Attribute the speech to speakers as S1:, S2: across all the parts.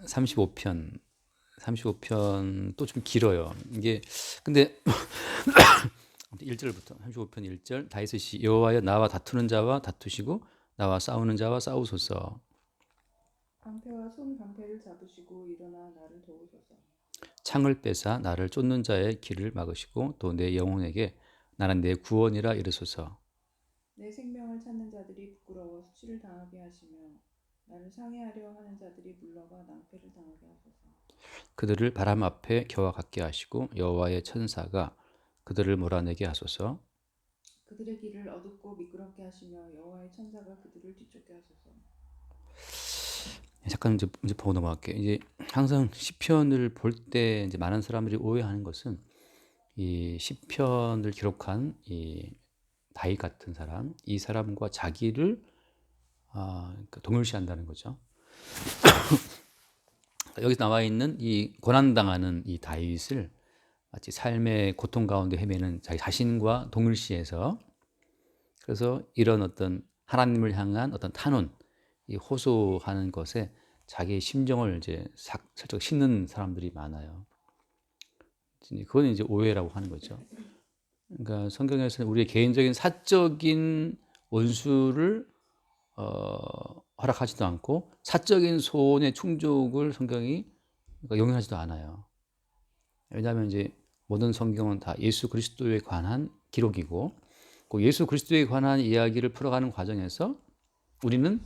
S1: 35편 35편 또 좀 길어요. 이게 근데 1절부터 35편 1절 다윗이 여호와여 나와 다투는 자와 다투시고 나와 싸우는 자와 싸우소서.
S2: 방패와 손 방패를 잡으시고 일어나 나를 도우소서.
S1: 창을 빼사 나를 쫓는 자의 길을 막으시고 또 내 영혼에게 나는 내 구원이라 이르소서.
S2: 내 생명을 찾는 자들이 부끄러워 수치를 당하게 하시며 나를 상해하려 하는 자들이 물러가 낭패를 당하게 하소서.
S1: 그들을 바람 앞에 겨와 같게 하시고 여호와의 천사가 그들을 몰아내게 하소서.
S2: 그들의 길을 어둡고 미끄럽게 하시며 여호와의 천사가 그들을 뒤쫓게 하소서.
S1: 잠깐 이제 보고 넘어갈게요. 이제 항상 시편을 볼 때 이제 많은 사람들이 오해하는 것은 이 시편을 기록한 이 다윗 같은 사람, 이 사람과 자기를 동일시한다는 거죠. 여기 나와 있는 이 고난당하는 이 다윗을 마치 삶의 고통 가운데 헤매는 자기 자신과 동일시해서, 그래서 이런 어떤 하나님을 향한 어떤 탄원, 이 호소하는 것에 자기의 심정을 이제 살짝 싣는 사람들이 많아요. 그건 이제 오해라고 하는 거죠. 그러니까 성경에서는 우리의 개인적인 사적인 원수를 허락하지도 않고 사적인 소원의 충족을 성경이 용인하지도 않아요. 왜냐하면 이제 모든 성경은 다 예수 그리스도에 관한 기록이고, 그 예수 그리스도에 관한 이야기를 풀어가는 과정에서 우리는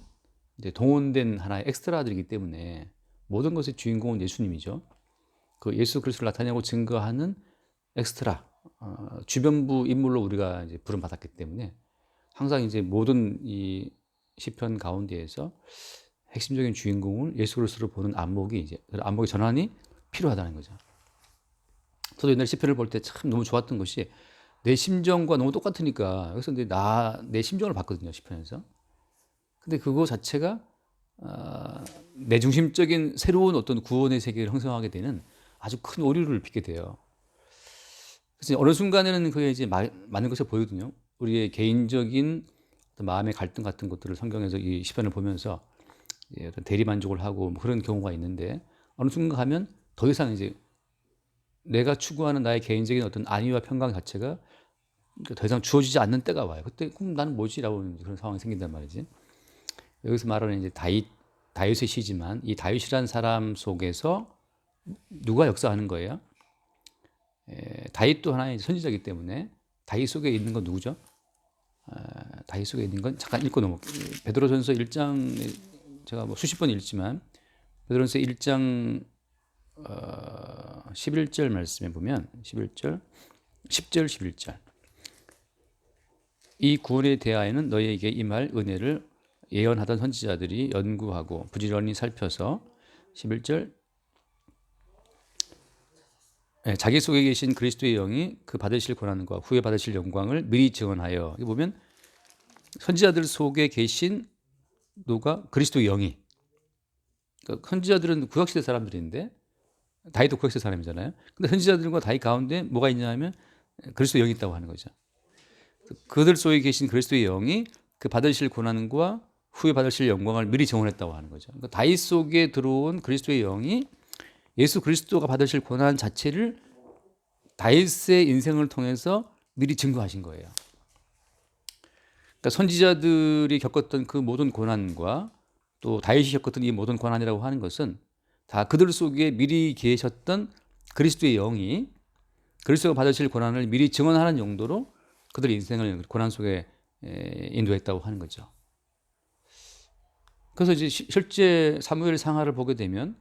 S1: 이제 동원된 하나의 엑스트라들이기 때문에 모든 것의 주인공은 예수님이죠. 그 예수 그리스도를 나타내고 증거하는 엑스트라, 주변부 인물로 우리가 이제 부름 받았기 때문에 항상 이제 모든 이 시편 가운데에서 핵심적인 주인공을 예수 그리스도로 보는 안목이 이제 안목의 전환이 필요하다는 거죠. 저도 옛날 시편을 볼 때 참 너무 좋았던 것이 내 심정과 너무 똑같으니까 여기서 이제 내 심정을 봤거든요, 시편에서. 근데 그거 자체가 내 중심적인 새로운 어떤 구원의 세계를 형성하게 되는 아주 큰 오류를 빚게 돼요. 그래서 어느 순간에는 그게 이제 맞는 것을 보이거든요. 우리의 개인적인 어떤 마음의 갈등 같은 것들을 성경에서 이 시편을 보면서 어떤 대리만족을 하고 뭐 그런 경우가 있는데, 어느 순간 가면 더 이상 이제 내가 추구하는 나의 개인적인 어떤 안위와 평강 자체가 더 이상 주어지지 않는 때가 와요. 그때 그럼 나는 뭐지라고 그런 상황이 생긴단 말이지. 여기서 말하는 이제 다윗의 시지만 이 다윗이라는 사람 속에서 누가 역사하는 거예요? 다윗도 하나의 선지자이기 때문에 다윗 속에 있는 건 누구죠? 다윗 속에 있는 건 잠깐 읽고 넘어갈게요. 베드로전서 1장, 제가 뭐 수십 번 읽지만 베드로전서 1장 11절 말씀에 보면 11절, 10절, 11절 이 구원에 대하여는 너희에게 임할 은혜를 예언하던 선지자들이 연구하고 부지런히 살펴서 11절 자기 속에 계신 그리스도의 영이 그 받으실 고난과 후에 받으실 영광을 미리 증언하여. 여기 보면 선지자들 속에 계신 누가? 그리스도의 영이. 그러니까 선지자들은 구약시대 사람들인데 다윗도 구약시대 사람이잖아요. 근데 선지자들과 다윗 가운데 뭐가 있냐 하면 그리스도의 영이 있다고 하는 거죠. 그들 속에 계신 그리스도의 영이 그 받으실 고난과 후에 받으실 영광을 미리 증언했다고 하는 거죠. 그러니까 다윗 속에 들어온 그리스도의 영이 예수 그리스도가 받으실 고난 자체를 다윗의 인생을 통해서 미리 증거하신 거예요. 그러니까 선지자들이 겪었던 그 모든 고난과 또 다윗이 겪었던 이 모든 고난이라고 하는 것은 다 그들 속에 미리 계셨던 그리스도의 영이 그리스도가 받으실 고난을 미리 증언하는 용도로 그들의 인생을 고난 속에 인도했다고 하는 거죠. 그래서 이제 실제 사무엘 상하를 보게 되면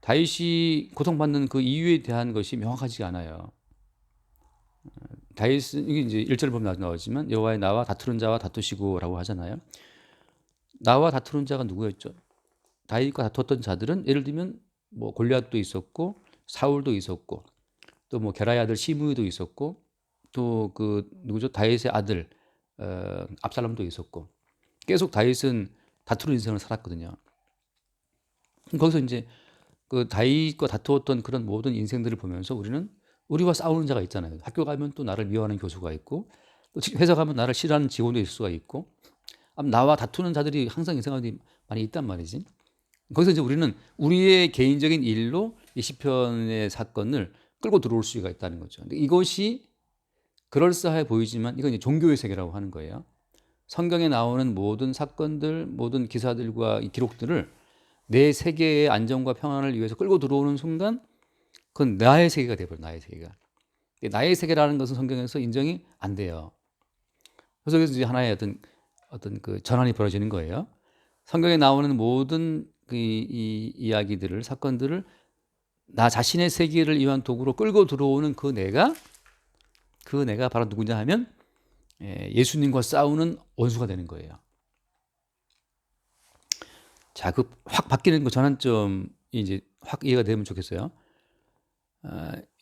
S1: 다윗이 고통받는 그 이유에 대한 것이 명확하지 않아요. 다윗은 이게 이제 1절 보면 나오지만 여호와의 나와 다투는 자와 다투시고라고 하잖아요. 나와 다투는 자가 누구였죠? 다윗과 다투었던 자들은 예를 들면 뭐 골리앗도 있었고 사울도 있었고 또 뭐 게라의 아들 시므이도 있었고 또 그 누구죠? 다윗의 아들 압살롬도 있었고 계속 다윗은 다투는 인생을 살았거든요. 거기서 이제 그 다윗과 다투었던 그런 모든 인생들을 보면서 우리는 우리와 싸우는 자가 있잖아요. 학교 가면 또 나를 미워하는 교수가 있고 또 회사 가면 나를 싫어하는 직원도 있을 수가 있고 나와 다투는 자들이 항상 인생 가운데 많이 있단 말이지. 거기서 이제 우리는 우리의 개인적인 일로 이 시편의 사건을 끌고 들어올 수가 있다는 거죠. 근데 이것이 그럴싸해 보이지만 이건 이제 종교의 세계라고 하는 거예요. 성경에 나오는 모든 사건들, 모든 기사들과 이 기록들을 내 세계의 안정과 평안을 위해서 끌고 들어오는 순간 그건 나의 세계가 돼버려요. 나의 세계가. 나의 세계라는 것은 성경에서 인정이 안 돼요. 그래서 이제 하나의 어떤 그 전환이 벌어지는 거예요. 성경에 나오는 모든 이 이야기들을, 사건들을 나 자신의 세계를 위한 도구로 끌고 들어오는 그 내가 바로 누구냐 하면 예수님과 싸우는 원수가 되는 거예요. 자, 그 확 바뀌는 그 전환점이 이제 확 이해가 되면 좋겠어요.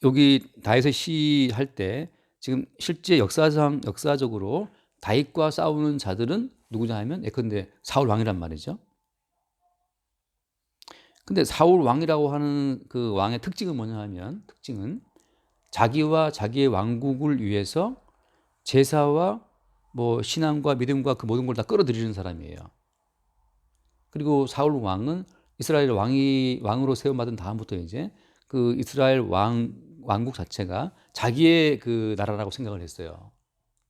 S1: 여기 다윗의 시 할 때 지금 실제 역사적으로 다윗과 싸우는 자들은 누구냐 하면 예컨대 사울 왕이란 말이죠. 근데 사울 왕이라고 하는 그 왕의 특징은 뭐냐 하면 특징은 자기와 자기의 왕국을 위해서 제사와 뭐 신앙과 믿음과 그 모든 걸 다 끌어들이는 사람이에요. 그리고 사울 왕은 이스라엘 왕으로 세움받은 다음부터 이제 그 이스라엘 왕국 자체가 자기의 그 나라라고 생각을 했어요.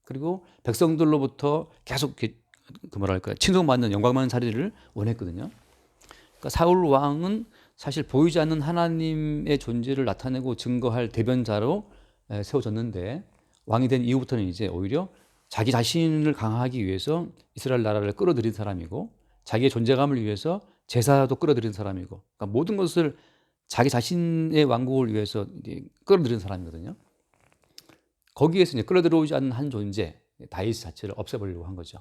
S1: 그리고 백성들로부터 계속 그 뭐랄까 친송받는 영광 많은 자리를 원했거든요. 그러니까 사울 왕은 사실 보이지 않는 하나님의 존재를 나타내고 증거할 대변자로 세워졌는데 왕이 된 이후부터는 이제 오히려 자기 자신을 강화하기 위해서 이스라엘 나라를 끌어들인 사람이고 자기의 존재감을 위해서 제사도 끌어들인 사람이고 그러니까 모든 것을 자기 자신의 왕국을 위해서 이제 끌어들인 사람이거든요. 거기에서 이제 끌어들어오지 않는 한 존재 다윗 자체를 없애버리려고 한 거죠.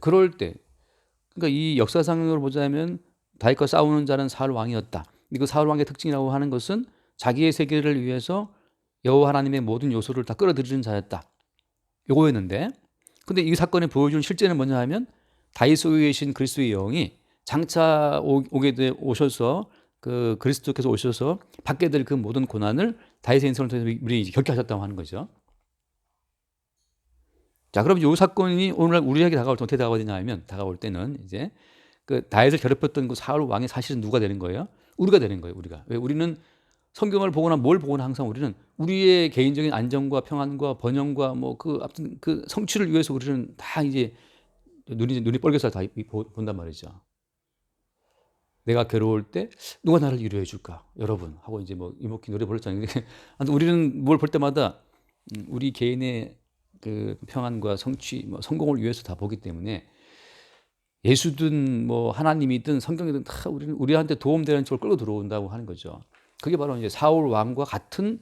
S1: 그럴 때 그러니까 이 역사상으로 보자면 다윗과 싸우는 자는 사울 왕이었다. 그 사울 왕의 특징이라고 하는 것은 자기의 세계를 위해서 여호와 하나님의 모든 요소를 다 끌어들이는 자였다. 요거였는데 근데 이 사건이 보여주는 실제는 뭐냐 하면 다윗 속에 계신 그리스도의 영이 장차 오셔서 그 그리스도께서 오셔서 받게 될 그 모든 고난을 다윗의 인생을 통해서 우리 겪게 하셨다고 하는 거죠. 자, 그럼 이 사건이 오늘날 우리에게 다가올 때 어떻게 다가오느냐 하면 다가올 때는 이제 그 다윗을 괴롭혔던 그 사울 왕이 사실은 누가 되는 거예요? 우리가 되는 거예요. 우리가. 왜 우리는 성경을 보거나 뭘 보거나 항상 우리는 우리의 개인적인 안정과 평안과 번영과 뭐 그 아무튼 그 성취를 위해서 우리는 다 이제 눈이 뻘개서 다 본단 말이죠. 내가 괴로울 때 누가 나를 위로해 줄까? 여러분 하고 이제 뭐 이목기 노래 불렀잖아요. 근데 우리는 뭘 볼 때마다 우리 개인의 그 평안과 성취, 뭐 성공을 위해서 다 보기 때문에 예수든 뭐 하나님이든 성경이든 다 우리한테 도움되는 쪽을 끌고 들어온다고 하는 거죠. 그게 바로 이제 사울 왕과 같은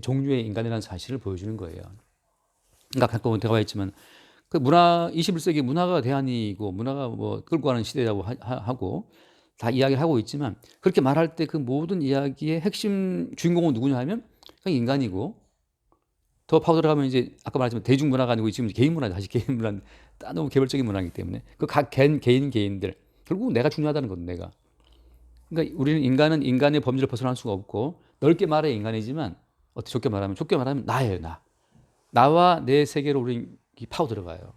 S1: 종류의 인간이라는 사실을 보여주는 거예요. 그러니까 가끔 대화가 있지만 그 21세기 문화가 대안이고 문화가 뭐 끌고 가는 시대라고 하고 다 이야기를 하고 있지만 그렇게 말할 때 그 모든 이야기의 핵심 주인공은 누구냐 하면 그냥 인간이고 더 파고 들어가면 이제 아까 말했지만 대중문화가 아니고 지금 개인 문화다. 다시 개인 문화, 너무 개별적인 문화이기 때문에 그 각 개인들 결국 내가 중요하다는 거든 내가. 그러니까 우리는 인간은 인간의 범주를 벗어날 수가 없고 넓게 말해 인간이지만 어떻게 좁게 말하면 나예요 나. 나와 내 세계로 우리 파고 들어가요.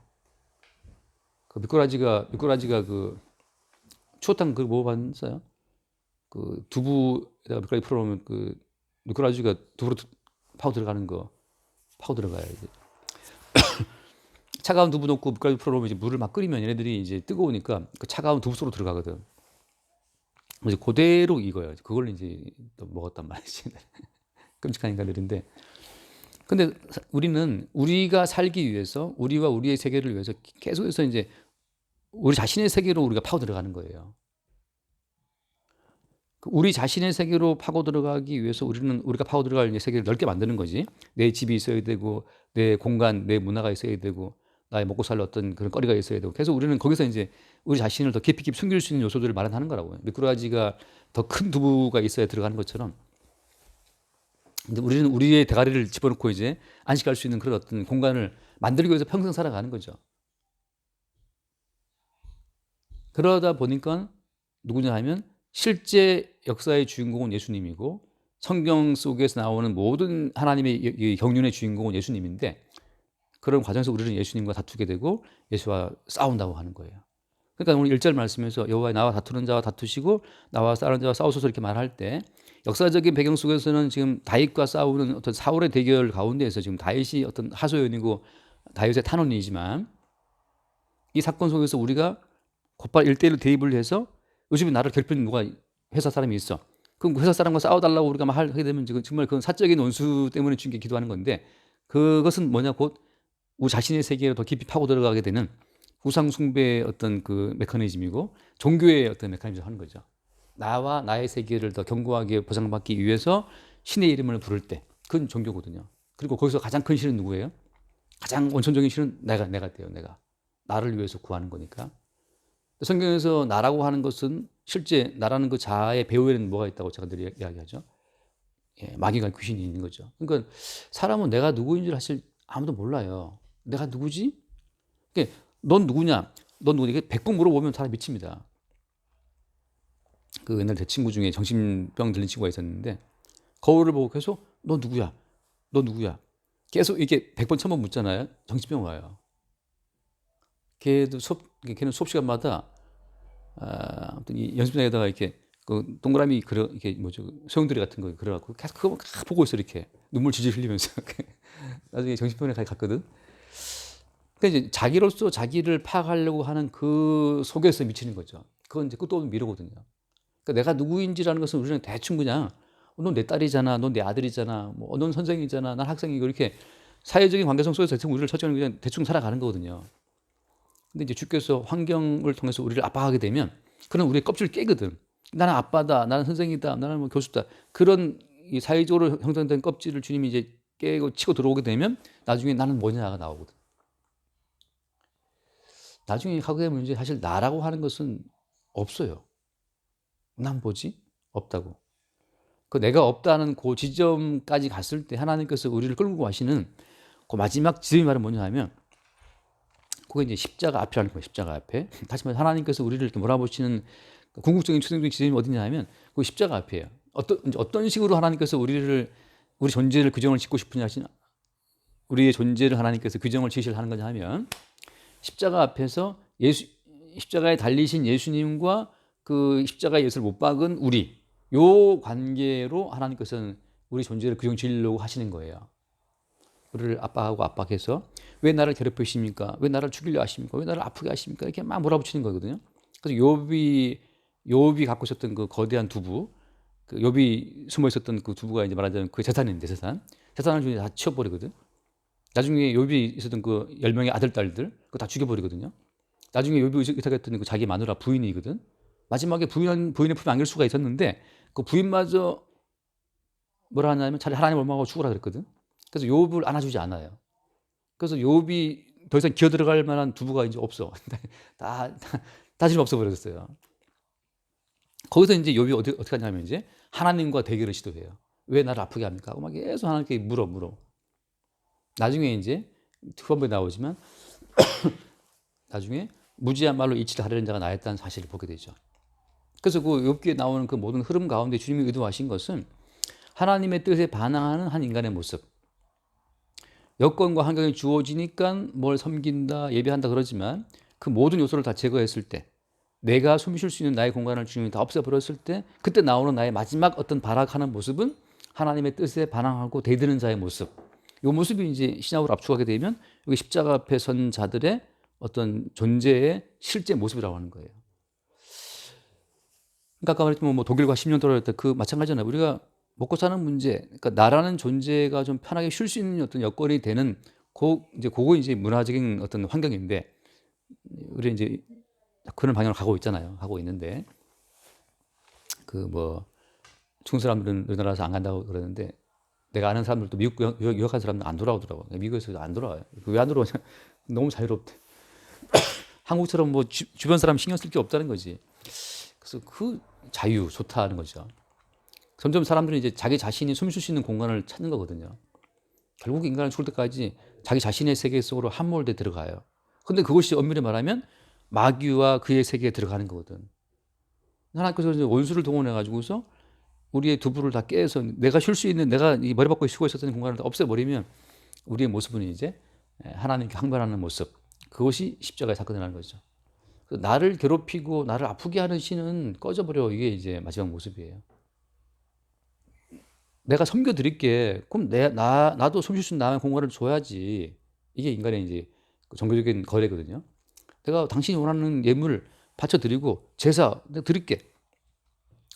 S1: 그 미꾸라지가 그 추어탕 그거 먹어봤어요? 그 두부에다가 미꾸라지 풀어놓으면 그 미꾸라지가 두부로 파고 들어가는 거 파고 들어가요. 이제. 차가운 두부 넣고 미꾸라지 풀어놓으면 이제 물을 막 끓이면 얘네들이 이제 뜨거우니까 그 차가운 두부 속으로 들어가거든. 이제 그대로 익어요. 그걸 이제 또 먹었단 말이지. 끔찍한 인간들인데. 근데 우리는 우리가 살기 위해서 우리와 우리의 세계를 위해서 계속해서 이제 우리 자신의 세계로 우리가 파고 들어가는 거예요. 우리 자신의 세계로 파고 들어가기 위해서 우리가 파고 들어갈 세계를 넓게 만드는 거지. 내 집이 있어야 되고, 내 공간, 내 문화가 있어야 되고, 나의 먹고 살 어떤 그런 거리가 있어야 되고. 그래서 우리는 거기서 이제 우리 자신을 더 깊이 숨길 수 있는 요소들을 마련하는 거라고요. 미꾸라지가 더 큰 두부가 있어야 들어가는 것처럼. 근데 우리는 우리의 대가리를 집어넣고 이제 안식할 수 있는 그런 어떤 공간을 만들기 위해서 평생 살아가는 거죠. 그러다 보니까 누구냐 하면 실제 역사의 주인공은 예수님이고 성경 속에서 나오는 모든 하나님의 경륜의 주인공은 예수님인데 그런 과정에서 우리는 예수님과 다투게 되고 예수와 싸운다고 하는 거예요. 그러니까 오늘 1절 말씀에서 여호와의 나와 다투는 자와 다투시고 나와 싸우는 자와 싸우소서 이렇게 말할 때 역사적인 배경 속에서는 지금 다윗과 싸우는 어떤 사울의 대결 가운데에서 지금 다윗이 어떤 하소연이고 다윗의 탄원이지만 이 사건 속에서 우리가 곧바로 1대1로 대입을 해서 요즘에 나를 괴롭히는 누가 회사 사람이 있어. 그럼 회사 사람과 싸워달라고 우리가 막 하게 되면 지금 정말 그건 사적인 원수 때문에 주님께 기도하는 건데 그것은 뭐냐 곧 우리 자신의 세계로 더 깊이 파고 들어가게 되는 우상 숭배의 어떤 그 메커니즘이고 종교의 어떤 메커니즘을 하는 거죠. 나와 나의 세계를 더 견고하게 보장받기 위해서 신의 이름을 부를 때 그건 종교거든요. 그리고 거기서 가장 큰 신은 누구예요? 가장 원천적인 신은 내가 돼요. 내가 나를 위해서 구하는 거니까. 성경에서 나라고 하는 것은 실제 나라는 그 자아의 배후에는 뭐가 있다고 제가 늘 이야기하죠. 예, 마귀가 귀신이 있는 거죠. 그러니까 사람은 내가 누구인지 사실 아무도 몰라요. 내가 누구지? 그러니까 넌 누구냐? 넌 누구냐? 이게 100번 물어보면 사람 미칩니다. 그 옛날 제 친구 중에 정신병 들린 친구가 있었는데 거울을 보고 계속 너 누구야? 너 누구야? 계속 이렇게 100번 1000번 묻잖아요. 정신병 와요. 걔는 수업 시간마다 아무튼 이 연습장에다가 이렇게 그 동그라미 그려 이렇게 뭐죠 소용돌이 같은 거 그려갖고 계속 그거 막 보고 있어 이렇게 눈물 질질 흘리면서 나중에 정신병원에 갔거든. 그러니까 이제 자기로서 자기를 파악하려고 하는 그 속에서 미치는 거죠. 그건 이제 끝도 없는 미로거든요. 그러니까 내가 누구인지라는 것은 우리는 대충 그냥 넌 내 딸이잖아, 넌 내 아들이잖아, 뭐 넌 선생이잖아, 난 학생이고 이렇게 사회적인 관계성 속에서 대충 우리를 처처는 그냥 대충 살아가는 거거든요. 근데 이제 주께서 환경을 통해서 우리를 압박하게 되면 그런 우리의 껍질을 깨거든. 나는 아빠다, 나는 선생이다, 나는 뭐 교수다. 그런 이 사회적으로 형성된 껍질을 주님이 이제 깨고 치고 들어오게 되면 나중에 나는 뭐냐가 나오거든. 나중에 하게 되면 이제 사실 나라고 하는 것은 없어요. 난 뭐지? 없다고. 그 내가 없다는 그 지점까지 갔을 때 하나님께서 우리를 끌고 가시는 그 마지막 지점이 말은 뭐냐 하면 그게 이제 십자가 앞이라는 거예요. 십자가 앞에. 다시 말해 하나님께서 우리를 이렇게 몰아보시는 궁극적인 최종적인 지점이 어디냐 하면 그 십자가 앞이에요. 어떤 식으로 하나님께서 우리 존재를 규정을 짓고 싶으냐 하시나 우리의 존재를 하나님께서 규정을 지시를 하는 거냐 하면 십자가 앞에서 십자가에 달리신 예수님과 그 십자가의 예수를 못 박은 우리 요 관계로 하나님께서는 우리 존재를 규정 지으려고 하시는 거예요. 우리를 압박하고 압박해서 왜 나를 괴롭히십니까? 왜 나를 죽이려 하십니까? 왜 나를 아프게 하십니까? 이렇게 막 몰아붙이는 거거든요. 그래서 욥이 갖고 있었던 그 거대한 두부, 그 욥이 숨어 있었던 그 두부가 이제 말하자면 그 재산인데 재산을 중에 다 치워버리거든. 나중에 욥이 있었던 그 10명의 아들 딸들 그거 다 죽여버리거든요. 나중에 욥이 의탁했던 그 자기 마누라 부인이거든. 마지막에 부인의 품에 안길 수가 있었는데 그 부인마저 뭐라 하냐면 차라리 하나님 원망하고 죽으라 그랬거든. 그래서 욥을 안아주지 않아요. 그래서 욥이 더 이상 기어 들어갈 만한 두부가 이제 없어. 다 지금 없어 버렸어요. 거기서 이제 욥이 어떻게 하냐면 이제 하나님과 대결을 시도해요. 왜 나를 아프게 합니까? 하고 막 계속 하나님께 물어. 나중에 이제 후반부에 나오지만 나중에 무지한 말로 이치를 하려는 자가 나였다는 사실을 보게 되죠. 그래서 그 욥기에 나오는 그 모든 흐름 가운데 주님이 의도하신 것은 하나님의 뜻에 반항하는 한 인간의 모습. 여건과 환경이 주어지니까 뭘 섬긴다, 예배한다 그러지만 그 모든 요소를 다 제거했을 때 내가 숨 쉴 수 있는 나의 공간을 주님이 다 없애버렸을 때 그때 나오는 나의 마지막 어떤 발악하는 모습은 하나님의 뜻에 반항하고 대드는 자의 모습. 이 모습이 이제 신약으로 압축하게 되면 여기 십자가 앞에 선 자들의 어떤 존재의 실제 모습이라고 하는 거예요. 그러니까 아까 말했지만 뭐 독일과 10년 돌아갈 때 그 마찬가지잖아요. 우리가 먹고 사는 문제, 그러니까 나라는 존재가 좀 편하게 쉴 수 있는 어떤 여건이 되는 그거 이제 문화적인 어떤 환경인데 우리 이제 그런 방향으로 가고 있잖아요. 하고 있는데 그 뭐 중국 사람들은 우리나라에서 안 간다고 그러는데 내가 아는 사람들도 미국 유학한 사람들은 안 돌아오더라고. 미국에서 안 돌아와요. 왜 안 돌아오냐? 너무 자유롭대. 한국처럼 뭐 주변 사람 신경 쓸 게 없다는 거지. 그래서 그 자유 좋다는 거죠. 점점 사람들은 이제 자기 자신이 숨 쉴 수 있는 공간을 찾는 거거든요. 결국 인간은 죽을 때까지 자기 자신의 세계 속으로 함몰돼 들어가요. 근데 그것이 엄밀히 말하면 마귀와 그의 세계에 들어가는 거거든. 하나님께서 이제 원수를 동원해 가지고서 우리의 두부를 다 깨서 내가 쉴 수 있는 내가 이 머리 박고 쉬고 있었던 공간을 다 없애버리면 우리의 모습은 이제 하나님께 항변하는 모습. 그것이 십자가의 사건이라는 거죠. 그 나를 괴롭히고 나를 아프게 하는 신은 꺼져버려. 이게 이제 마지막 모습이에요. 내가 섬겨드릴게. 그럼 나도 숨 쉴 수 있는 나의 공간을 줘야지. 이게 인간의 이제 그 종교적인 거래거든요. 내가 당신이 원하는 예물을 바쳐드리고 제사 내가 드릴게.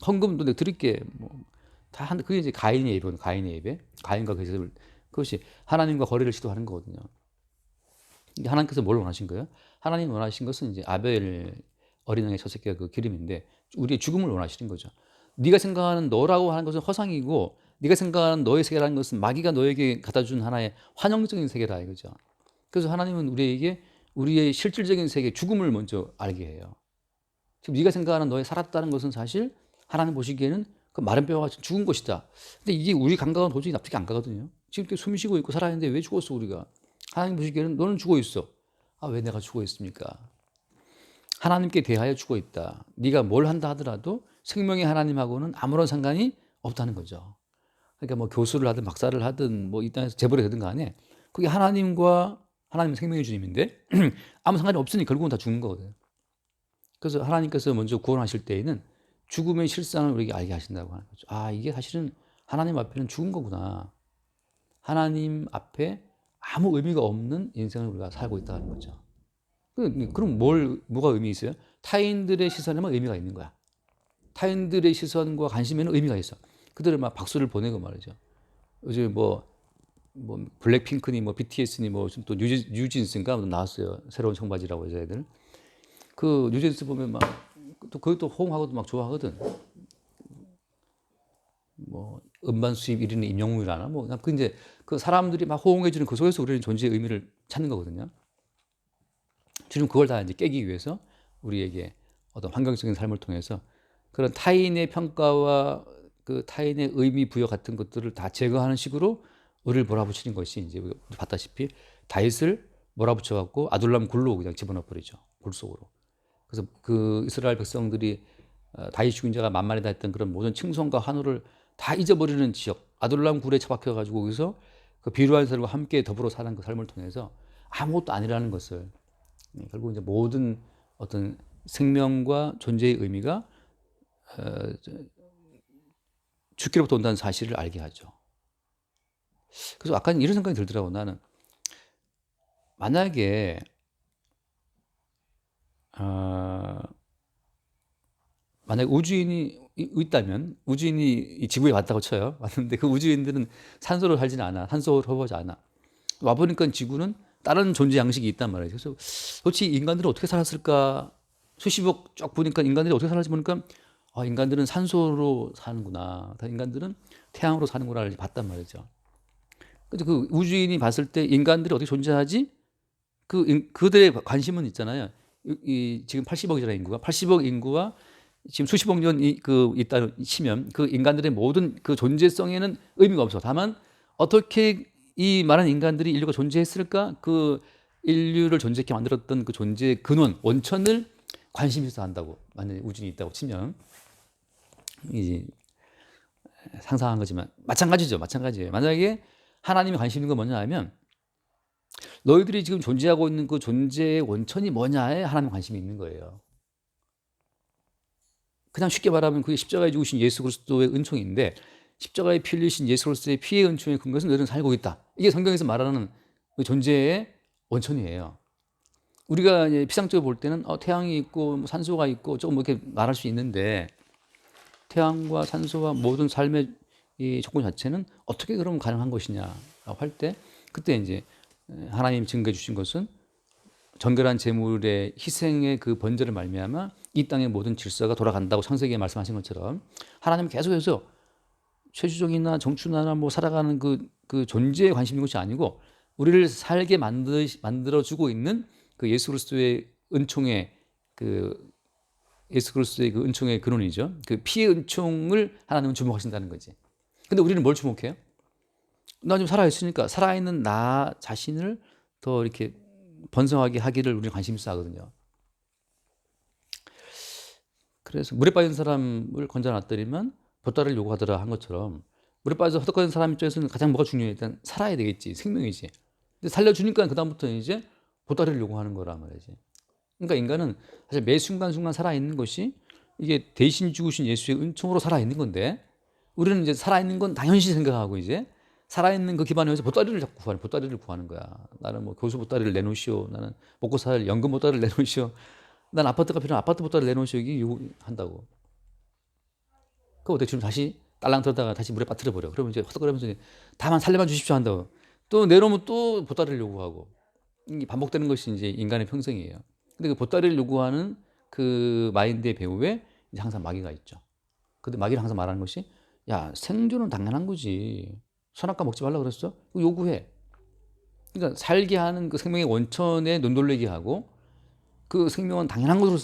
S1: 헌금도 내가 드릴게. 뭐 다 한, 그게 이제 가인의 예배거든요. 가인의 예배. 가인과 그 제사를, 그것이 하나님과 거래를 시도하는 거거든요. 근데 하나님께서 뭘 원하신 거예요? 하나님 원하신 것은 이제 아벨 어린 양의 첫 새끼가 그 기름인데 우리의 죽음을 원하시는 거죠. 네가 생각하는 너라고 하는 것은 허상이고 네가 생각하는 너의 세계라는 것은 마귀가 너에게 갖다 준 하나의 환영적인 세계다 이거죠. 그래서 하나님은 우리에게 우리의 실질적인 세계 죽음을 먼저 알게 해요. 지금 네가 생각하는 너의 살았다는 것은 사실 하나님 보시기에는 그 마른 뼈와 같이 죽은 것이다. 근데 이게 우리 감각은 도저히 납득이 안 가거든요. 지금 이렇게 숨 쉬고 있고 살아있는데 왜 죽었어 우리가? 하나님 보시기에는 너는 죽어 있어. 아, 왜 내가 죽어 있습니까? 하나님께 대하여 죽어 있다. 네가 뭘 한다 하더라도 생명의 하나님하고는 아무런 상관이 없다는 거죠. 그러니까 뭐 교수를 하든 박사를 하든 뭐 이 땅에서 재벌이 되든 간에 그게 하나님과 하나님은 생명의 주님인데 아무 상관이 없으니 결국은 다 죽는 거거든요. 그래서 하나님께서 먼저 구원하실 때에는 죽음의 실상을 우리에게 알게 하신다고 하는 거죠. 아, 이게 사실은 하나님 앞에는 죽은 거구나. 하나님 앞에 아무 의미가 없는 인생을 우리가 살고 있다는 거죠. 그럼 뭐가 의미 있어요? 타인들의 시선에만 의미가 있는 거야. 타인들의 시선과 관심에는 의미가 있어. 그들은 막 박수를 보내고 말이죠. 요즘 뭐 블랙핑크니 뭐 BTS니 뭐 또 뉴진스인가 나왔어요. 새로운 청바지라고 여자애들. 그 뉴진스 보면 막 또 그것도 호응하고도 막 좋아하거든. 뭐 음반 수입 1위는 임영웅이라나 뭐 그 이제 그 사람들이 막 호응해 주는 그 속에서 우리는 존재의 의미를 찾는 거거든요. 주님 그걸 다 이제 깨기 위해서 우리에게 어떤 환경적인 삶을 통해서 그런 타인의 평가와 그 타인의 의미 부여 같은 것들을 다 제거하는 식으로 우리를 몰아붙이는 것이 이제 우리 봤다시피 다윗을 몰아붙여 갖고 아둘람 굴로 그냥 집어넣어 버리죠. 굴 속으로. 그래서 그 이스라엘 백성들이 다윗 죽인 자가 만만이다 했던 그런 모든 칭송과 환호를 다 잊어버리는 지역 아둘람 굴에 처박혀 가지고 거기서 그 비루한 사람과 함께 더불어 사는 그 삶을 통해서 아무것도 아니라는 것을 결국 이제 모든 어떤 생명과 존재의 의미가 죽기로부터 온다는 사실을 알게 하죠. 그래서 아까 이런 생각이 들더라고. 나는 만약에 만약 우주인이 있다면 우주인이 이 지구에 왔다고 쳐요. 왔는데 그 우주인들은 산소로 살지는 않아. 산소로 허브하지 않아. 와보니까 지구는 다른 존재 양식이 있단 말이에요. 그래서 도대체 인간들은 어떻게 살았을까? 수십억 쫙 보니까 인간들이 어떻게 살았지 보니까 인간들은 산소로 사는구나. 인간들은 태양으로 사는구나를 봤단 말이죠. 그래서 그 우주인이 봤을 때 인간들이 어떻게 존재하지? 그들의 관심은 있잖아요. 지금 80억이잖아요, 인구가. 80억 인구와 지금 수십억 년 있다 치면 그 인간들의 모든 그 존재성에는 의미가 없어. 다만 어떻게 이 많은 인간들이 인류가 존재했을까? 그 인류를 존재케 만들었던 그 존재의 근원, 원천을 관심 있어 한다고. 만약에 우주인이 있다고 치면 이제 상상한 거지만 마찬가지죠. 마찬가지예요. 만약에 하나님이 관심 있는 건 뭐냐 하면 너희들이 지금 존재하고 있는 그 존재의 원천이 뭐냐에 하나님 관심이 있는 거예요. 그냥 쉽게 말하면 그게 십자가에 죽으신 예수 그리스도의 은총인데 십자가에 피 흘리신 예수 그리스도의 피의 은총의 근거에서 너희들은 살고 있다. 이게 성경에서 말하는 그 존재의 원천이에요. 우리가 이제 피상적으로 볼 때는 태양이 있고 뭐 산소가 있고 조금 이렇게 말할 수 있는데 태양과 산소와 모든 삶의 이 조건 자체는 어떻게 그럼 가능한 것이냐라고 할 때 그때 이제 하나님 증거해 주신 것은 정결한 제물의 희생의 그 번제를 말미암아 이 땅의 모든 질서가 돌아간다고 창세기에 말씀하신 것처럼 하나님은 계속해서 최주종이나 정춘하나 뭐 살아가는 그 존재에 관심 있는 것이 아니고 우리를 살게 만들어주고 있는 그 예수 그리스도의 은총의 그 예수 그리스도의 그 은총의 근원이죠. 그 피의 은총을 하나님은 주목하신다는 거지. 근데 우리는 뭘 주목해요? 나 지금 살아있으니까 살아있는 나 자신을 더 이렇게 번성하게 하기를 우리는 관심 있어 하거든요. 그래서 물에 빠진 사람을 건져놨더니만 보따리를 요구하더라 한 것처럼 물에 빠져서 허덕거리는 사람 입장에서는 가장 뭐가 중요해? 일단 살아야 되겠지. 생명이지. 근데 살려주니까 그다음부터 이제 보따리를 요구하는 거란 말이지. 그러니까 인간은 사실 매 순간순간 살아있는 것이 이게 대신 죽으신 예수의 은총으로 살아있는 건데, 우리는 이제 살아있는 건 당연시 생각하고 이제 살아있는 그 기반에서 보따리를 자꾸 구하는, 보따리를 구하는 거야. 나는 뭐 교수 보따리를 내놓으시오. 나는 먹고 살 연금 보따리를 내놓으시오. 난 아파트가 필요한 아파트 보따리를 내놓으시오. 이게 요구한다고. 그거 어떻게 지금 다시 딸랑 들었다가 다시 물에 빠뜨려 버려. 그러면 이제 허덕거리면서 다만 살려만 주십시오 한다고. 또 내놓으면 또 보따리를 요구하고. 이게 반복되는 것이 이제 인간의 평생이에요. 근데 그 보따리를 요구하는 그 마인드의 배후에 이제 항상 마귀가 있죠. 근데 마귀는 항상 말하는 것이, 야, 생존은 당연한 거지. 선악과 먹지 말라 그랬어? 그거 요구해. 그러니까 살게 하는 그 생명의 원천에 눈돌리게 하고, 그 생명은 당연한 것으로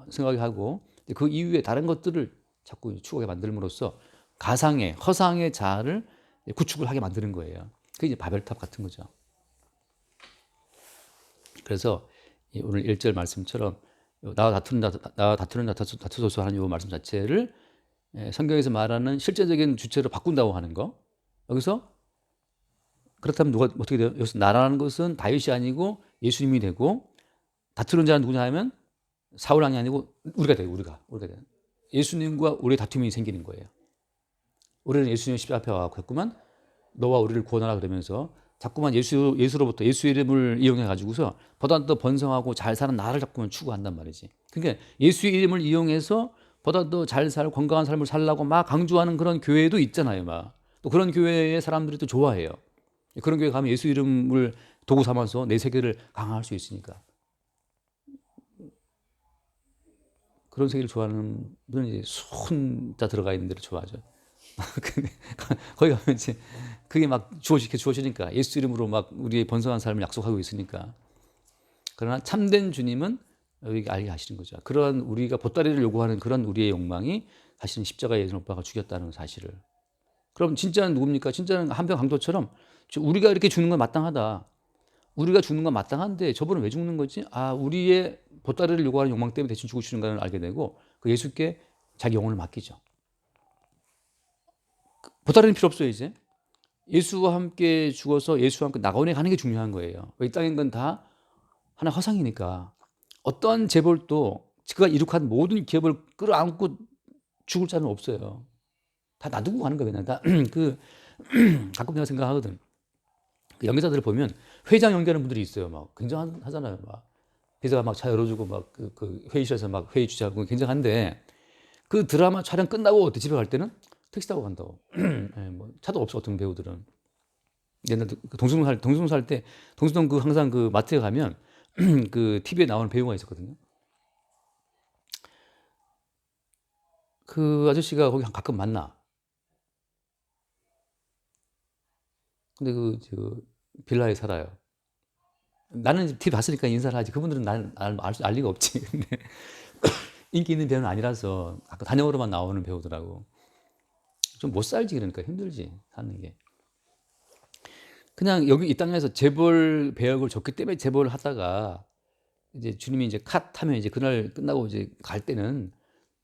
S1: 생각하게 하고, 그 이후에 다른 것들을 자꾸 추구하게 만들므로써 가상의, 허상의 자아를 구축을 하게 만드는 거예요. 그게 이제 바벨탑 같은 거죠. 그래서 오늘 1절 말씀처럼 나와 다투는 다투소서 하는 이 말씀 자체를 성경에서 말하는 실제적인 주체로 바꾼다고 하는 거. 여기서 그렇다면 누가 어떻게 돼요? 여기서 나라는 것은 다윗이 아니고 예수님이 되고, 다투는 자는 누구냐 하면 사울 왕이 아니고 우리가 돼요. 우리가 돼요. 예수님과 우리의 다툼이 생기는 거예요. 우리는 예수님 십자가 앞에 와서 자꾸만 너와 우리를 구원하라 그러면서 자꾸만 예수로부터 예수 이름을 이용해 가지고서 보다 더 번성하고 잘 사는 나를 자꾸만 추구한단 말이지. 그러니까 예수의 이름을 이용해서 보다 더 잘 살고 건강한 삶을 살라고 막 강조하는 그런 교회도 있잖아요. 막 또 그런 교회의 사람들이 또 좋아해요. 그런 교회 가면 예수 이름을 도구 삼아서 내 세계를 강화할 수 있으니까. 그런 세계를 좋아하는 분은 이제 손자 들어가 있는 데를 좋아하죠. 거기 가면 이제 그게 막 주어지니까 예수 이름으로 막 우리의 번성한 삶을 약속하고 있으니까. 그러나 참된 주님은 여기 알게 하시는 거죠. 그런 우리가 보따리를 요구하는 그런 우리의 욕망이 사실은 십자가에 예수 오빠가 죽였다는 사실을. 그럼 진짜는 누굽니까? 진짜는 한평 강도처럼 우리가 이렇게 죽는 건 마땅하다. 우리가 죽는 건 마땅한데 저분은 왜 죽는 거지? 아, 우리의 보따리를 요구하는 욕망 때문에 대신 죽으시는 걸 알게 되고, 그 예수께 자기 영혼을 맡기죠. 보따리는 필요 없어요, 이제. 예수와 함께 죽어서 예수와 함께 낙원에 가는 게 중요한 거예요. 이 땅인 건 다 하나 허상이니까. 어떤 재벌도 그가 이룩한 모든 기업을 끌어안고 죽을 자는 없어요. 다 놔두고 가는 거예요. 그냥 다 그 가끔 내가 생각하거든. 그 연기자들을 보면 회장 연기하는 분들이 있어요. 막 굉장하잖아요. 막 회사가 막 차 열어주고 막 그 회의실에서 막 회의 주재하고 굉장한데, 그 드라마 촬영 끝나고 집에 갈 때는 택시 타고 간다고. 예, 뭐 차도 없어. 어떤 배우들은 옛날 동숭동 살 때 동숭동 그 항상 그 마트에 가면 그 TV에 나오는 배우가 있었거든요. 그 아저씨가 거기 가끔 만나. 근데 저 빌라에 살아요. 나는 TV 봤으니까 인사를 하지. 그분들은 나를 알 리가 없지. 근데 인기 있는 배우는 아니라서 아까 단역으로만 나오는 배우더라고. 좀 못 살지. 그러니까 힘들지 사는 게. 그냥 여기 이 땅에서 재벌 배역을 줬기 때문에 재벌을 하다가 이제 주님이 이제 컷 하면 이제 그날 끝나고 이제 갈 때는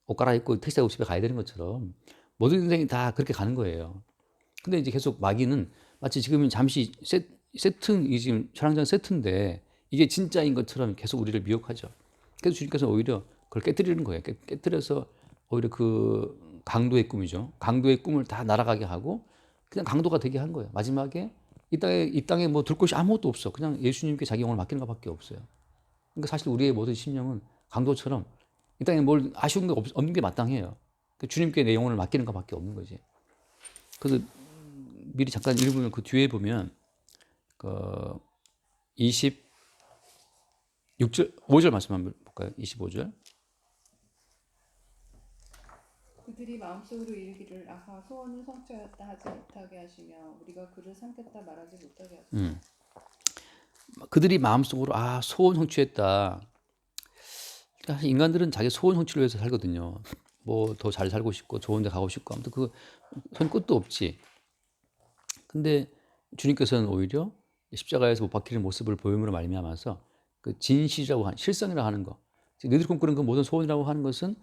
S1: 옷 갈아입고 택시 타고 집에 가야 되는 것처럼 모든 인생이 다 그렇게 가는 거예요. 근데 이제 계속 마귀는 마치 지금은 잠시 세트, 이 지금 촬영장 세트인데 이게 진짜인 것처럼 계속 우리를 미혹하죠. 그래서 주님께서 오히려 그걸 깨뜨리는 거예요. 깨뜨려서 오히려 그 강도의 꿈이죠. 강도의 꿈을 다 날아가게 하고 그냥 강도가 되게 한 거예요. 마지막에 이 땅에 뭐 둘 곳이 아무것도 없어. 그냥 예수님께 자기 영혼을 맡기는 것밖에 없어요. 그러니까 사실 우리의 모든 심령은 강도처럼 이 땅에 뭘 아쉬운 게 없는 게 마땅해요. 주님께 내 영혼을 맡기는 것밖에 없는 거지. 그래서 미리 잠깐 읽으면 그 뒤에 보면 그 26절, 5절 말씀 한번 볼까요? 25절.
S2: 그들이 마음속으로 이르기를 아하 소원은 성취하였다 하지 못하게 하시며 우리가 그를 삼켰다 말하지 못하게 하소서.
S1: 그들이 마음속으로 소원 성취했다. 그러니까 인간들은 자기 소원 성취를 위해서 살거든요. 뭐 더 잘 살고 싶고 좋은 데 가고 싶고 아무튼 그 손 끝도 없지. 근데 주님께서는 오히려 십자가에서 못 박히는 모습을 보임으로 말미암아서 그 진실이라고 하는 실성이라고 하는 거, 너희들이 꿈꾸는 그 모든 소원이라고 하는 것은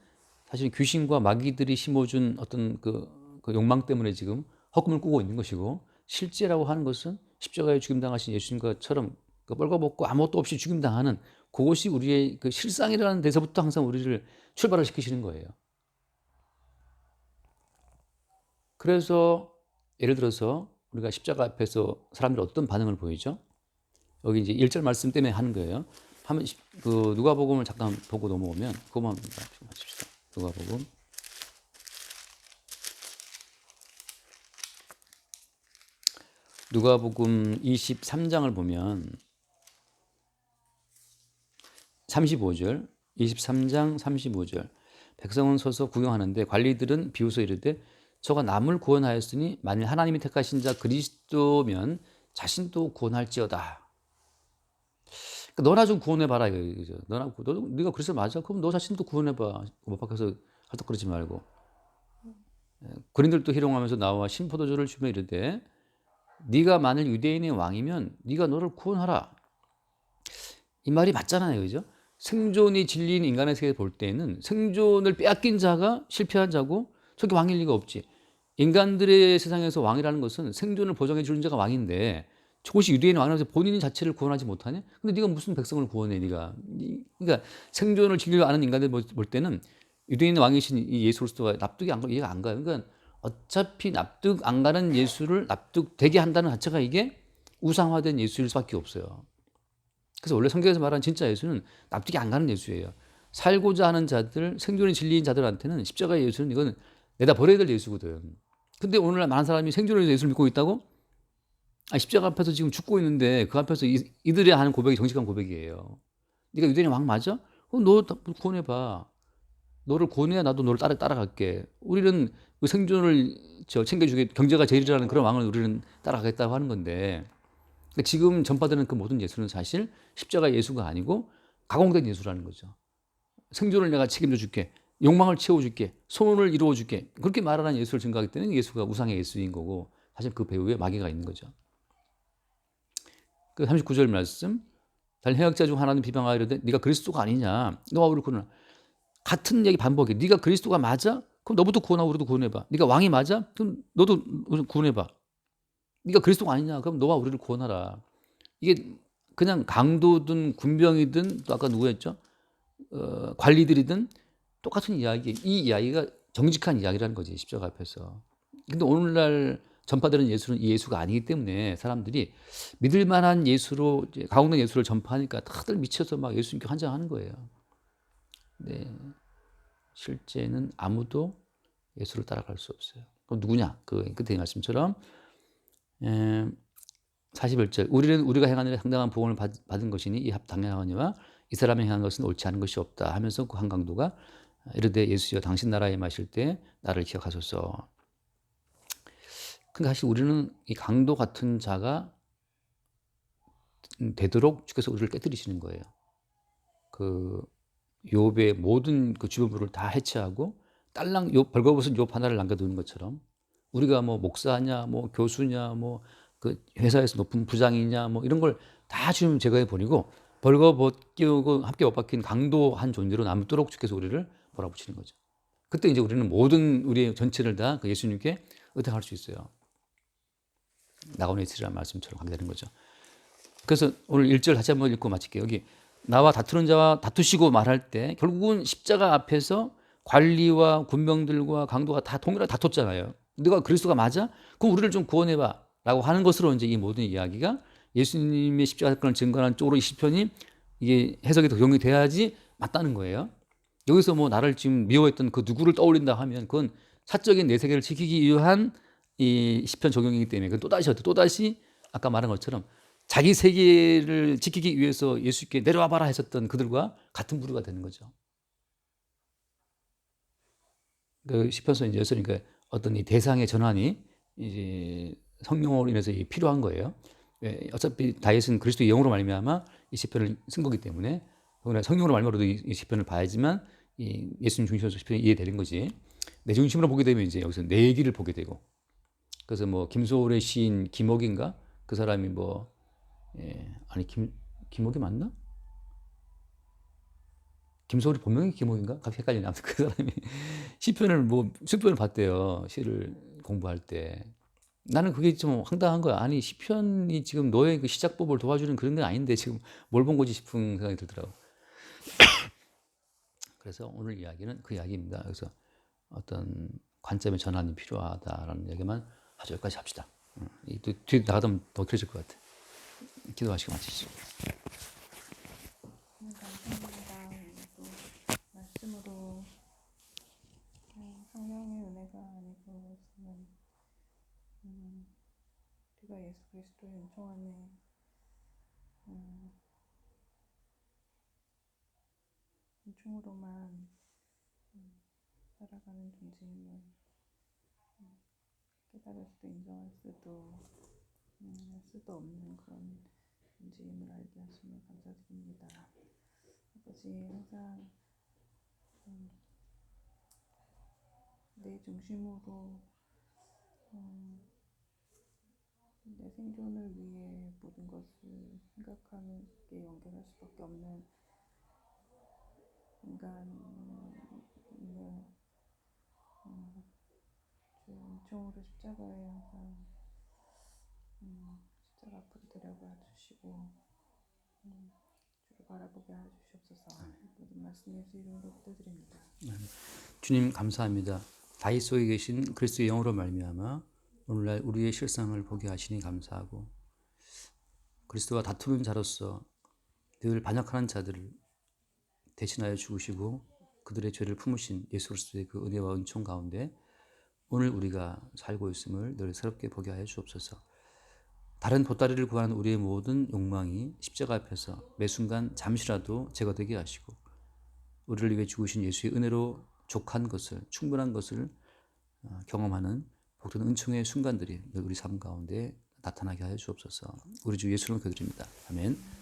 S1: 사실 귀신과 마귀들이 심어준 어떤 그 욕망 때문에 지금 헛꿈을 꾸고 있는 것이고, 실제라고 하는 것은 십자가에 죽임당하신 예수님과처럼 그 뻘거벗고 아무것도 없이 죽임당하는 그것이 우리의 그 실상이라는 데서부터 항상 우리를 출발을 시키시는 거예요. 그래서 예를 들어서 우리가 십자가 앞에서 사람들이 어떤 반응을 보이죠? 여기 이제 1절 말씀 때문에 하는 거예요. 그 누가복음을 잠깐 보고 넘어오면 그것만 마칩시다. 누가복음. 누가복음 23장을 보면 35절, 23장 35절. 백성은 서서 구경하는데 관리들은 비웃어 이르되 저가 남을 구원하였으니 만일 하나님이 택하신 자 그리스도면 자신도 구원할지어다. 그러니까 너나 좀 구원해봐라 이거죠. 네가 그리스도 맞아? 그럼 너 자신도 구원해봐. 못 박혀서 헐떡거리지 말고. 그린들도 희롱하면서 나와 신포도주를 주며 이르되 네가 만일 유대인의 왕이면 네가 너를 구원하라. 이 말이 맞잖아요, 그죠? 생존이 진리인 인간의 세계 볼 때는 생존을 빼앗긴 자가 실패한 자고 저게 왕일 리가 없지. 인간들의 세상에서 왕이라는 것은 생존을 보장해 주는 자가 왕인데 저것이 유대인의 왕이라서 본인 자체를 구원하지 못하냐? 근데 네가 무슨 백성을 구원해, 네가? 그러니까 생존을 진리로 아는 인간들 볼 때는 유대인의 왕이신 이 예수 그리스도가 납득이 안 가, 이해가 안 가요. 그러니까 어차피 납득 안 가는 예수를 납득되게 한다는 자체가 이게 우상화된 예수일 수밖에 없어요. 그래서 원래 성경에서 말하는 진짜 예수는 납득이 안 가는 예수예요. 살고자 하는 자들, 생존의 진리인 자들한테는 십자가의 예수는 이건 내다 버려야 될 예수거든. 근데 오늘날 많은 사람이 생존의 예수를 믿고 있다고? 십자가 앞에서 지금 죽고 있는데 그 앞에서 이들이 하는 고백이 정직한 고백이에요. 네가 유대인의 왕 맞아? 그럼 너 구원해봐. 너를 구원해야 나도 너를 따라갈게. 우리는 그 생존을 챙겨주게 경제가 제일이라는 그런 왕을 우리는 따라가겠다고 하는 건데 지금 전파되는 그 모든 예수는 사실 십자가 예수가 아니고 가공된 예수라는 거죠. 생존을 내가 책임져 줄게. 욕망을 채워줄게. 소원을 이루어줄게. 그렇게 말하는 예수를 증거하기 때문에 예수가 우상의 예수인 거고 사실 그 배후에 마귀가 있는 거죠. 그 39절 말씀. 다른 해역자 중 하나는 비방하여 이르되 네가 그리스도가 아니냐. 너와 우리를 구원하라. 같은 얘기 반복해. 네가 그리스도가 맞아? 그럼 너부터 구원하고 우리도 구원해봐. 네가 왕이 맞아? 그럼 너도 구원해봐. 네가 그리스도가 아니냐? 그럼 너와 우리를 구원하라. 이게 그냥 강도든 군병이든 또 아까 누구였죠? 관리들이든 똑같은 이야기. 이 이야기가 정직한 이야기라는 거지 십자가 앞에서. 근데 오늘날 전파되는 예수는 이 예수가 아니기 때문에 사람들이 믿을 만한 예수로 가공된 예수를 전파하니까 다들 미쳐서 막 예수님께 환장하는 거예요. 네. 실제는 아무도 예수를 따라갈 수 없어요. 그럼 누구냐? 그 끝에 말씀처럼 41절 우리는 우리가 행한 일에 상당한 보응을 받은 것이니 이 당연하거니와 이 사람이 행한 것은 옳지 않은 것이 없다 하면서 그 한 강도가 이르되 예수여 당신 나라에 마실 때 나를 기억하소서. 근데 사실 우리는 이 강도 같은 자가 되도록 주께서 우리를 깨뜨리시는 거예요. 그 욥의 모든 그 주변부를 다 해체하고 딸랑 욥 벌거벗은 욥 하나를 남겨두는 것처럼 우리가 뭐 목사냐 뭐 교수냐 뭐 그 회사에서 높은 부장이냐 뭐 이런 걸 다 지금 제거해 버리고 벌거벗기고 함께 못 박힌 강도한 존재로 남도록 주께서 우리를 몰아붙이는 거죠. 그때 이제 우리는 모든 우리의 전체를 다 그 예수님께 의탁할 수 있어요. 나가는 이스라엘 말씀처럼 하게 되는 거죠. 그래서 오늘 1절 다시 한번 읽고 마칠게요. 여기 나와 다투는 자와 다투시고 말할 때 결국은 십자가 앞에서 관리와 군병들과 강도가 다 동일하게 다퉜잖아요. 네가 그리스도가 맞아? 그럼 우리를 좀 구원해봐 라고 하는 것으로 이제 이 모든 이야기가 예수님의 십자가 사건을 증거하는 쪽으로 이 시편이 이게 해석이 더 용이 돼야지 맞다는 거예요. 여기서 뭐 나를 지금 미워했던 그 누구를 떠올린다 하면 그건 사적인 내 세계를 지키기 위한 이 시편 적용이기 때문에 그건 또다시 아까 말한 것처럼 자기 세계를 지키기 위해서 예수께 내려와 봐라 했었던 그들과 같은 부류가 되는 거죠. 그 시편서 이제 그러니까 어떤 이 대상의 전환이 이제 성령으로 인해서 필요한 거예요. 어차피 다윗은 그리스도의 영으로 말미암아 이 시편을 쓴 거기 때문에 성령으로 말미암아도 이 시편을 봐야지만 이 예수님 중심으로 시편이 이해되는 거지. 내 중심으로 보게 되면 이제 여기서 내 얘기를 보게 되고. 그래서 뭐 김소월의 시인 김옥인가 그 사람이 뭐 아니 김옥이 맞나? 김소월이 본명이 김옥인가? 갑자기 헷갈리네. 아무튼 그 사람이 시편을 뭐 수편을 봤대요. 시를 공부할 때. 나는 그게 좀 황당한 거야. 아니 시편이 지금 너의 그 시작법을 도와주는 그런 건 아닌데 지금 뭘 본 거지 싶은 생각이 들더라고. 그래서 오늘 이야기는 그 이야기입니다. 그래서 어떤 관점의 전환이 필요하다라는 얘기만 아주 여기까지 합시다. 또 뒤에 나가면 더 길어질 것 같아. 기도하시고 마치시죠.
S2: 감사합니다. 오늘도 말씀으로 성령의 은혜가 아니고 우리가 예수 그리스도의 은총 안에 은총으로만 살아가는 존재임을 깨달을 수도 인정할 수도 없는 그런 존재임을 알게 하시며 감사드립니다. 아버지, 항상 내 중심으로 내 생존을 위해 모든 것을 생각하는 게 연결할 수밖에 없는 인간을 주의 은총으로 십자가에 항상 십자가 앞으로 데려가 주시고 주를 바라보게 해주시옵소서. 모든 말씀 예수 이름으로 기도드립니다.
S1: 주님 감사합니다. 다윗 속에 계신 그리스도의 영으로 말미암아 오늘날 우리의 실상을 보게 하시니 감사하고 그리스도와 다투는 자로서 늘 반역하는 자들을 대신하여 죽으시고 그들의 죄를 품으신 예수 그리스도의 그 은혜와 은총 가운데 오늘 우리가 살고 있음을 늘 새롭게 보게 하여 주옵소서. 다른 보따리를 구하는 우리의 모든 욕망이 십자가 앞에서 매 순간 잠시라도 제거되게 하시고 우리를 위해 죽으신 예수의 은혜로 족한 것을 충분한 것을 경험하는 복된 은총의 순간들이 늘 우리 삶 가운데 나타나게 하여 주옵소서. 우리 주 예수를 기도드립니다. 아멘.